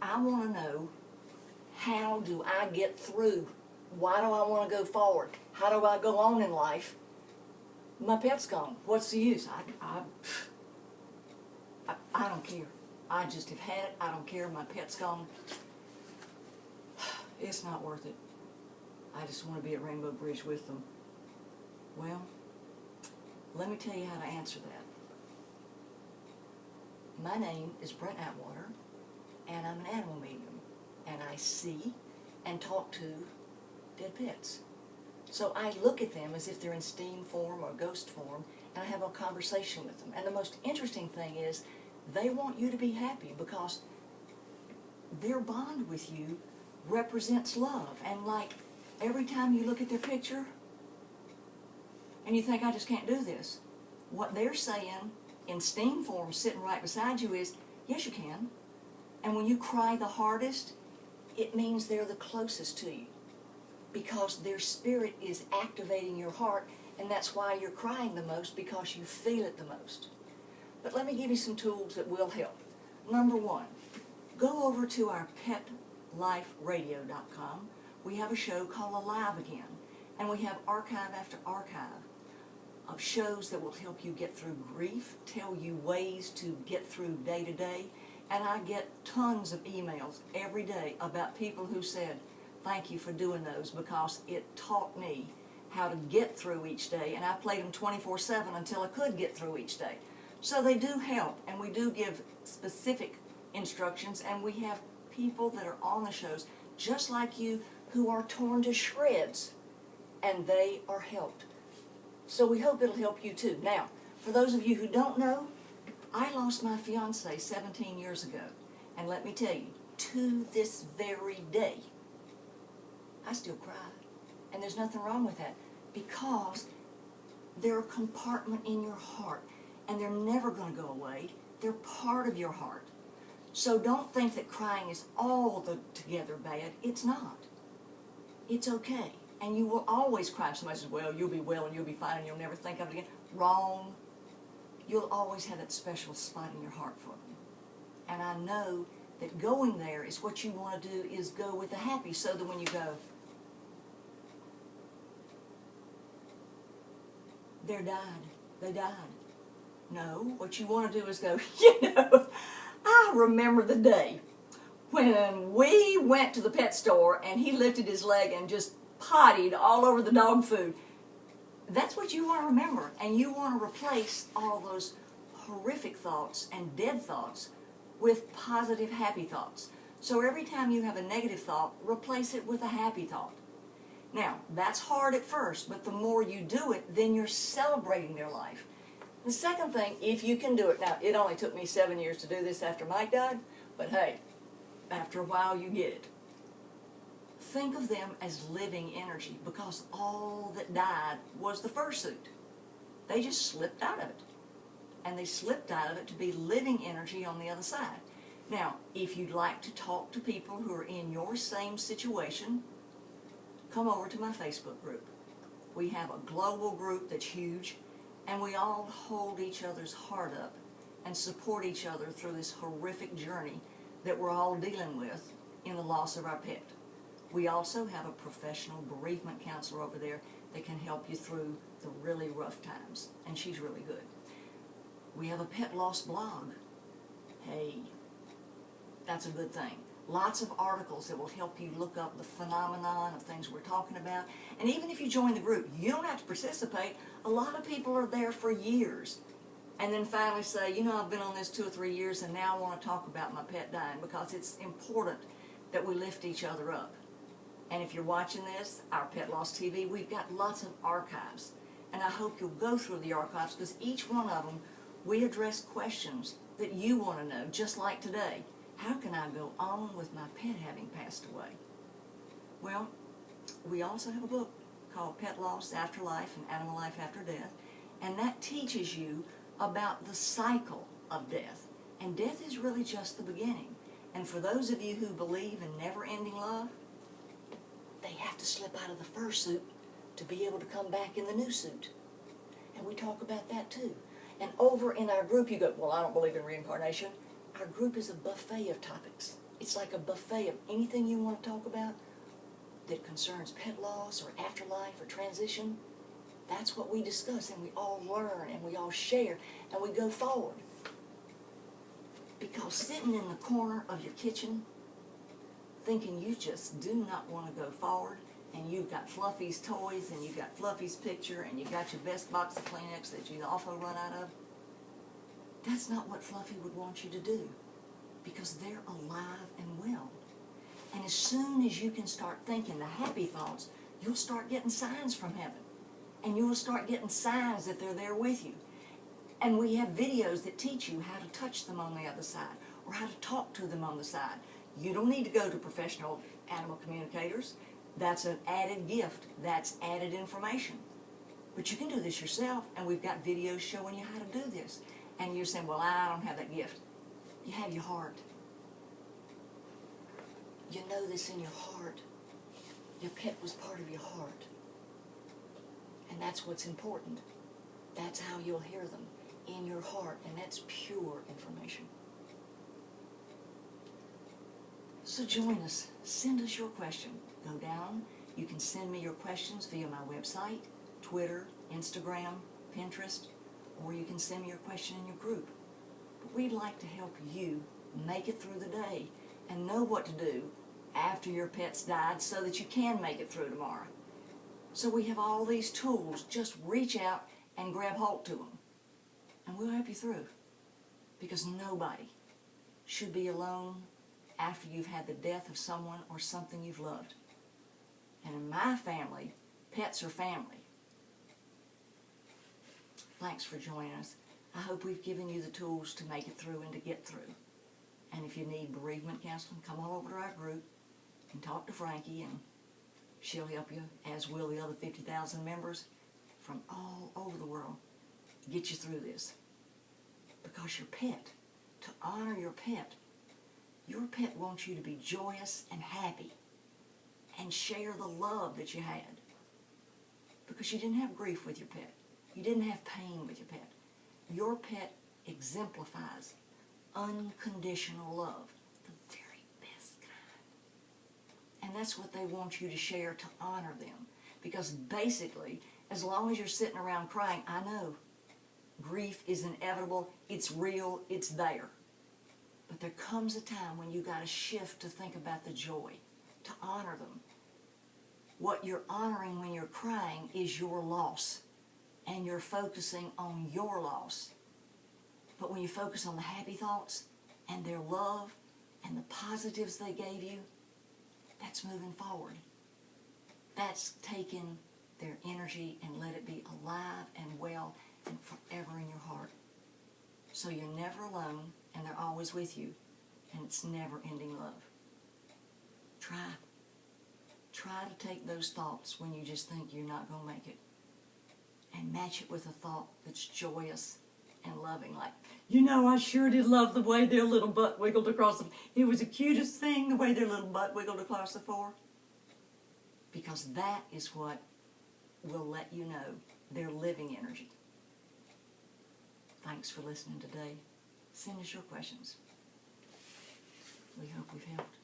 I want to know, how do I get through? Why do I want to go forward? How do I go on in life? My pet's gone. What's the use? I don't care. I just have had it. I don't care. My pet's gone. It's not worth it. I just want to be at Rainbow Bridge with them. Well, let me tell you how to answer that. My name is Brent Atwater, and I'm an animal medium, and I see and talk to dead pets. So I look at them as if they're in steam form or ghost form, and I have a conversation with them. And the most interesting thing is, they want you to be happy because their bond with you represents love. And like every time you look at their picture and you think, I just can't do this, what they're saying in steam form sitting right beside you is, yes you can. And when you cry the hardest, it means they're the closest to you, because their spirit is activating your heart, and that's why you're crying the most, because you feel it the most. But let me give you some tools that will help. Number one, go over to our PetLifeRadio.com. We have a show called Alive Again, and we have archive after archive of shows that will help you get through grief, tell you ways to get through day to day, and I get tons of emails every day about people who said, thank you for doing those, because it taught me how to get through each day, and I played them 24/7 until I could get through each day. So they do help, and we do give specific instructions, and we have people that are on the shows, just like you, who are torn to shreds, and they are helped. So we hope it'll help you too. Now, for those of you who don't know, I lost my fiance 17 years ago, and let me tell you, to this very day, I still cry, and there's nothing wrong with that, because they're a compartment in your heart, and they're never going to go away. They're part of your heart. So don't think that crying is all together bad. It's not. It's okay. And you will always cry. Somebody says, well, you'll be well and you'll be fine and you'll never think of it again. Wrong. You'll always have that special spot in your heart for them. And I know that going there is what you want to do, is go with the happy, so that when you go, they died. No, what you want to do is go, I remember the day when we went to the pet store and he lifted his leg and just pottied all over the dog food. That's what you want to remember, and you want to replace all those horrific thoughts and dead thoughts with positive, happy thoughts. So every time you have a negative thought, replace it with a happy thought. Now, that's hard at first, but the more you do it, then you're celebrating their life. The second thing, if you can do it, now it only took me 7 years to do this after Mike died, but hey, after a while you get it. Think of them as living energy, because all that died was the fursuit. They just slipped out of it. And they slipped out of it to be living energy on the other side. Now, if you'd like to talk to people who are in your same situation, come over to my Facebook group. We have a global group that's huge, and we all hold each other's heart up and support each other through this horrific journey that we're all dealing with in the loss of our pet. We also have a professional bereavement counselor over there that can help you through the really rough times, and she's really good. We have a pet loss blog. Hey, that's a good thing. Lots of articles that will help you look up the phenomenon of things we're talking about. And even if you join the group, you don't have to participate. A lot of people are there for years and then finally say, I've been on this 2 or 3 years and now I want to talk about my pet dying, because it's important that we lift each other up. And if you're watching this, our Pet Loss TV, we've got lots of archives. And I hope you'll go through the archives, because each one of them, we address questions that you want to know, just like today. How can I go on with my pet having passed away? Well, we also have a book called Pet Loss, Afterlife, and Animal Life After Death, and that teaches you about the cycle of death. And death is really just the beginning. And for those of you who believe in never-ending love, they have to slip out of the fursuit to be able to come back in the new suit. And we talk about that too. And over in our group, you go, well, I don't believe in reincarnation. Our group is a buffet of topics. It's like a buffet of anything you want to talk about that concerns pet loss or afterlife or transition. That's what we discuss, and we all learn, and we all share, and we go forward. Because sitting in the corner of your kitchen thinking you just do not want to go forward, and you've got Fluffy's toys, and you've got Fluffy's picture, and you've got your best box of Kleenex that you'd also run out of, that's not what Fluffy would want you to do, because they're alive and well. And as soon as you can start thinking the happy thoughts, you'll start getting signs from heaven. And you'll start getting signs that they're there with you. And we have videos that teach you how to touch them on the other side, or how to talk to them on the side. You don't need to go to professional animal communicators. That's an added gift. That's added information. But you can do this yourself, and we've got videos showing you how to do this. And you're saying, well, I don't have that gift. You have your heart. You know this in your heart. Your pet was part of your heart. And that's what's important. That's how you'll hear them, in your heart, and that's pure information. So join us. Send us your question. Go down. You can send me your questions via my website, Twitter, Instagram, Pinterest, or you can send me your question in your group. But we'd like to help you make it through the day and know what to do after your pet's died so that you can make it through tomorrow. So we have all these tools. Just reach out and grab hold to them, and we'll help you through, because nobody should be alone after you've had the death of someone or something you've loved. And in my family, pets are family. Thanks for joining us. I hope we've given you the tools to make it through and to get through. And if you need bereavement counseling, come on over to our group and talk to Frankie, and she'll help you, as will the other 50,000 members from all over the world, get you through this. Because your pet, to honor your pet wants you to be joyous and happy and share the love that you had. Because you didn't have grief with your pet. You didn't have pain with your pet. Your pet exemplifies unconditional love, the very best kind. And that's what they want you to share, to honor them. Because basically, as long as you're sitting around crying, I know grief is inevitable, it's real, it's there. But there comes a time when you got to shift to think about the joy, to honor them. What you're honoring when you're crying is your loss, and you're focusing on your loss. But when you focus on the happy thoughts and their love and the positives they gave you, that's moving forward. That's taking their energy and let it be alive and well and forever in your heart. So you're never alone, and they're always with you, and it's never-ending love. Try to take those thoughts when you just think you're not going to make it, and match it with a thought that's joyous and loving, like, you know, I sure did love the way their little butt wiggled across the floor. It was the cutest thing, the way their little butt wiggled across the floor. Because that is what will let you know their living energy. Thanks for listening today. Send us your questions. We hope we've helped.